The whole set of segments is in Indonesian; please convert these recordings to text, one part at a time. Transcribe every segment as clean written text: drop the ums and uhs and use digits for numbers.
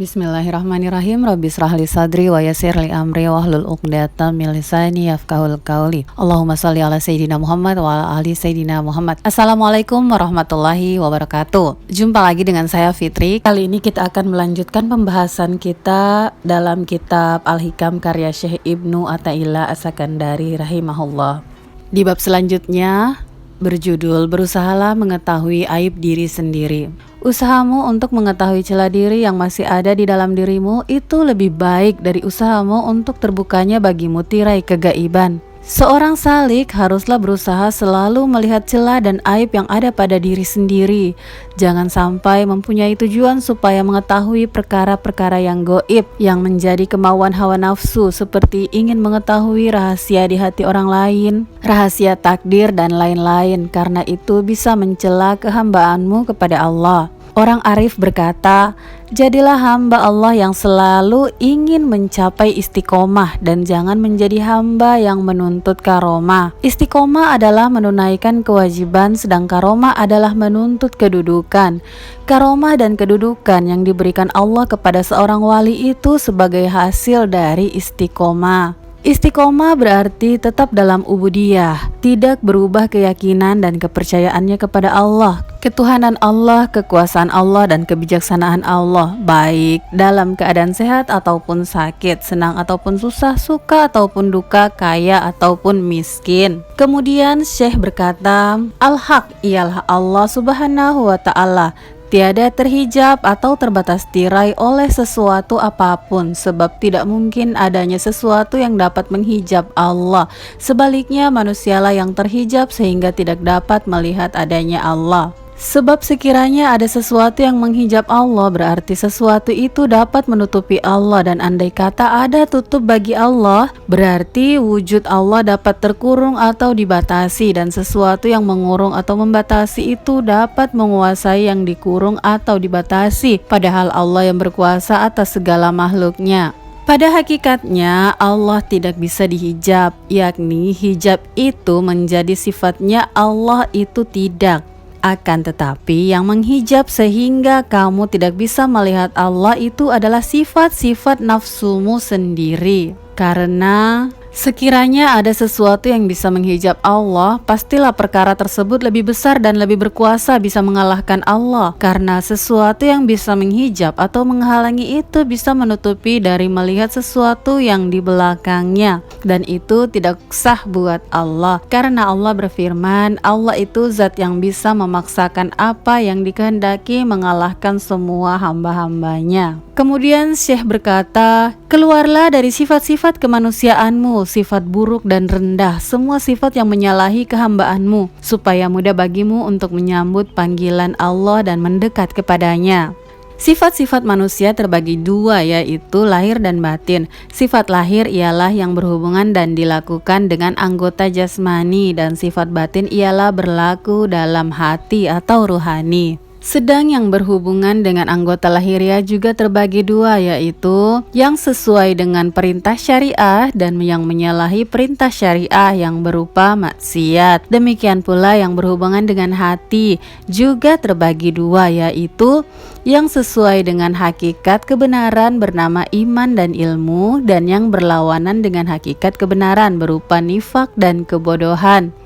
Bismillahirrahmanirrahim. Rabbi shrahli sadri wa yassirli amri wahlul 'uqdatam min lisani yafqahul qawli. Allahumma shalli ala sayyidina Muhammad wa ala ali sayyidina Muhammad. Assalamualaikum warahmatullahi wabarakatuh. Jumpa lagi dengan saya Fitri. Kali ini kita akan melanjutkan pembahasan kita dalam kitab Al-Hikam karya Syekh Ibnu Athaillah As-Sakandari rahimahullah. Di bab selanjutnya berjudul Berusahalah mengetahui aib diri sendiri. Usahamu untuk mengetahui celah diri yang masih ada di dalam dirimu itu lebih baik dari usahamu untuk terbukanya bagimu tirai kegaiban. Seorang salik haruslah berusaha selalu melihat celah dan aib yang ada pada diri sendiri. Jangan sampai mempunyai tujuan supaya mengetahui perkara-perkara yang goib, yang menjadi kemauan hawa nafsu, seperti ingin mengetahui rahasia di hati orang lain, rahasia takdir dan lain-lain, karena itu bisa mencela kehambaanmu kepada Allah. Orang arif berkata, jadilah hamba Allah yang selalu ingin mencapai istiqomah dan jangan menjadi hamba yang menuntut karomah. Istiqomah adalah menunaikan kewajiban, sedang karomah adalah menuntut kedudukan. Karomah dan kedudukan yang diberikan Allah kepada seorang wali itu sebagai hasil dari istiqomah. Istiqomah berarti tetap dalam ubudiyah, tidak berubah keyakinan dan kepercayaannya kepada Allah, ketuhanan Allah, kekuasaan Allah dan kebijaksanaan Allah, baik dalam keadaan sehat ataupun sakit, senang ataupun susah, suka ataupun duka, kaya ataupun miskin. Kemudian Syekh berkata, Al-Haq ialah Allah Subhanahu wa ta'ala, tiada terhijab atau terbatas tirai oleh sesuatu apapun, sebab tidak mungkin adanya sesuatu yang dapat menghijab Allah. Sebaliknya manusialah yang terhijab sehingga tidak dapat melihat adanya Allah. Sebab sekiranya ada sesuatu yang menghijab Allah, berarti sesuatu itu dapat menutupi Allah, dan andai kata ada tutup bagi Allah, berarti wujud Allah dapat terkurung atau dibatasi, dan sesuatu yang mengurung atau membatasi itu dapat menguasai yang dikurung atau dibatasi, padahal Allah yang berkuasa atas segala makhluknya. Pada hakikatnya Allah tidak bisa dihijab, yakni hijab itu menjadi sifatnya, Allah itu tidak. Akan tetapi yang menghijab sehingga kamu tidak bisa melihat Allah itu adalah sifat-sifat nafsumu sendiri. Karena sekiranya ada sesuatu yang bisa menghijab Allah, pastilah perkara tersebut lebih besar dan lebih berkuasa, bisa mengalahkan Allah. Karena sesuatu yang bisa menghijab atau menghalangi itu bisa menutupi dari melihat sesuatu yang di belakangnya, dan itu tidak sah buat Allah. Karena Allah berfirman, Allah itu zat yang bisa memaksakan apa yang dikehendaki, mengalahkan semua hamba-hambanya. Kemudian Syekh berkata, keluarlah dari sifat-sifat kemanusiaanmu, sifat buruk dan rendah, semua sifat yang menyalahi kehambaanmu, supaya mudah bagimu untuk menyambut panggilan Allah dan mendekat kepadanya. Sifat-sifat manusia terbagi dua, yaitu lahir dan batin. Sifat lahir ialah yang berhubungan dan dilakukan dengan anggota jasmani, dan sifat batin ialah berlaku dalam hati atau ruhani. Sedang yang berhubungan dengan anggota lahiriah juga terbagi dua, yaitu yang sesuai dengan perintah syariah dan yang menyalahi perintah syariah yang berupa maksiat. Demikian pula yang berhubungan dengan hati juga terbagi dua, yaitu yang sesuai dengan hakikat kebenaran bernama iman dan ilmu, dan yang berlawanan dengan hakikat kebenaran berupa nifak dan kebodohan.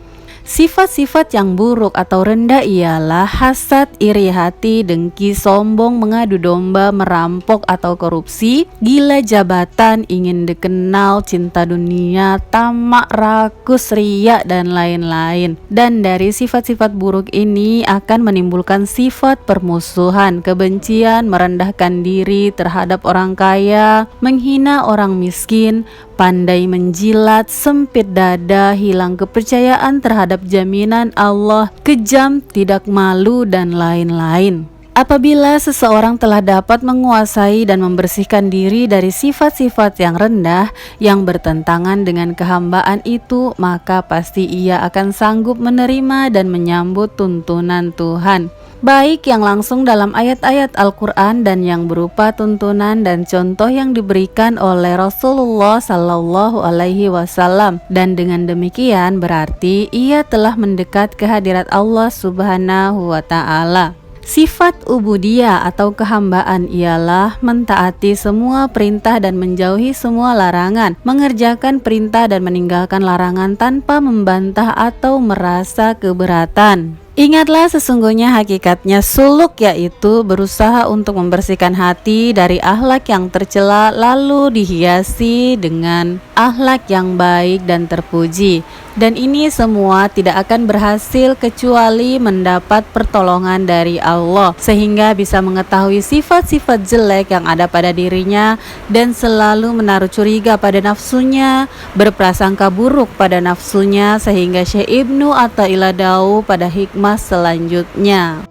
Sifat-sifat yang buruk atau rendah ialah hasad, iri hati, dengki, sombong, mengadu domba, merampok atau korupsi, gila jabatan, ingin dikenal, cinta dunia, tamak, rakus, riya, dan lain-lain. Dan dari sifat-sifat buruk ini akan menimbulkan sifat permusuhan, kebencian, merendahkan diri terhadap orang kaya, menghina orang miskin, pandai menjilat, sempit dada, hilang kepercayaan terhadap jaminan Allah, kejam, tidak malu, dan lain-lain. Apabila seseorang telah dapat menguasai dan membersihkan diri dari sifat-sifat yang rendah yang bertentangan dengan kehambaan itu, maka pasti ia akan sanggup menerima dan menyambut tuntunan Tuhan, baik yang langsung dalam ayat-ayat Al-Quran dan yang berupa tuntunan dan contoh yang diberikan oleh Rasulullah Sallallahu Alaihi Wasallam. Dan dengan demikian berarti ia telah mendekat ke hadirat Allah Subhanahu wa Ta'ala. Sifat ubudiyah atau kehambaan ialah mentaati semua perintah dan menjauhi semua larangan, mengerjakan perintah dan meninggalkan larangan tanpa membantah atau merasa keberatan. Ingatlah sesungguhnya hakikatnya suluk, yaitu berusaha untuk membersihkan hati dari akhlak yang tercela lalu dihiasi dengan akhlak yang baik dan terpuji. Dan ini semua tidak akan berhasil kecuali mendapat pertolongan dari Allah, sehingga bisa mengetahui sifat-sifat jelek yang ada pada dirinya dan selalu menaruh curiga pada nafsunya, berprasangka buruk pada nafsunya, sehingga Syekh Ibnu Athaillah pada hikmah selanjutnya.